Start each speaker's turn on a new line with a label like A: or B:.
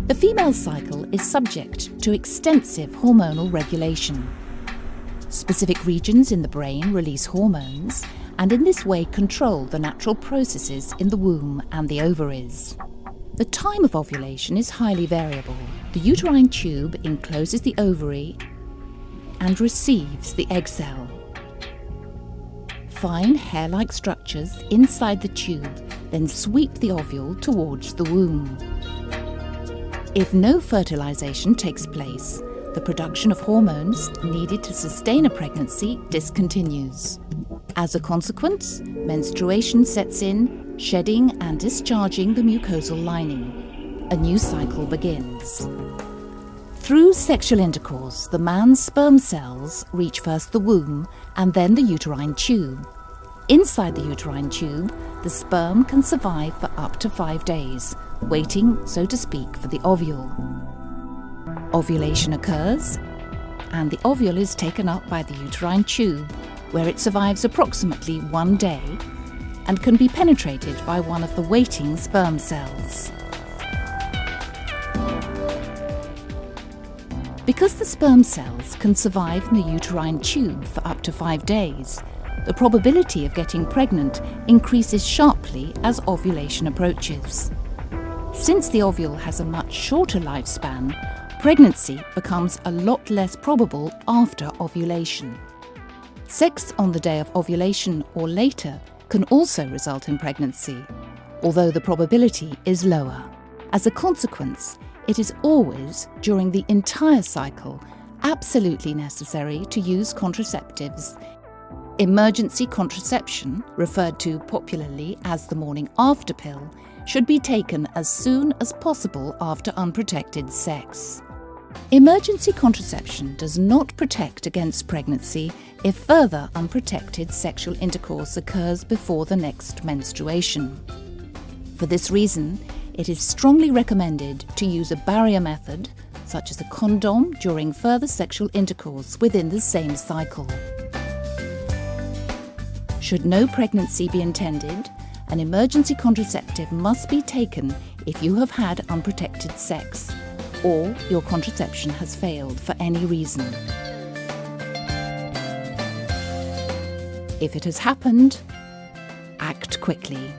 A: The female cycle is subject to extensive hormonal regulation. Specific regions in the brain release hormones and in this way control the natural processes in the womb and the ovaries. The time of ovulation is highly variable. The uterine tube encloses the ovary and receives the egg cell. Fine hair-like structures inside the tube then sweep the ovule towards the womb. If no fertilization takes place, the production of hormones needed to sustain a pregnancy discontinues. As a consequence, menstruation sets in, shedding and discharging the mucosal lining. A new cycle begins. Through sexual intercourse, the man's sperm cells reach first the womb and then the uterine tube. Inside the uterine tube, the sperm can survive for up to 5 days, waiting, so to speak, for the ovule. Ovulation occurs, and the ovule is taken up by the uterine tube, where it survives approximately 1 day and can be penetrated by one of the waiting sperm cells. Because the sperm cells can survive in the uterine tube for up to 5 days, the probability of getting pregnant increases sharply as ovulation approaches. Since the ovule has a much shorter lifespan, pregnancy becomes a lot less probable after ovulation. Sex on the day of ovulation or later can also result in pregnancy, although the probability is lower. As a consequence, it is always, during the entire cycle, absolutely necessary to use contraceptives. Emergency contraception, referred to popularly as the morning after pill, should be taken as soon as possible after unprotected sex. Emergency contraception does not protect against pregnancy if further unprotected sexual intercourse occurs before the next menstruation. For this reason, it is strongly recommended to use a barrier method, such as a condom, during further sexual intercourse within the same cycle. Should no pregnancy be intended, an emergency contraceptive must be taken if you have had unprotected sex, or your contraception has failed for any reason. If it has happened, act quickly.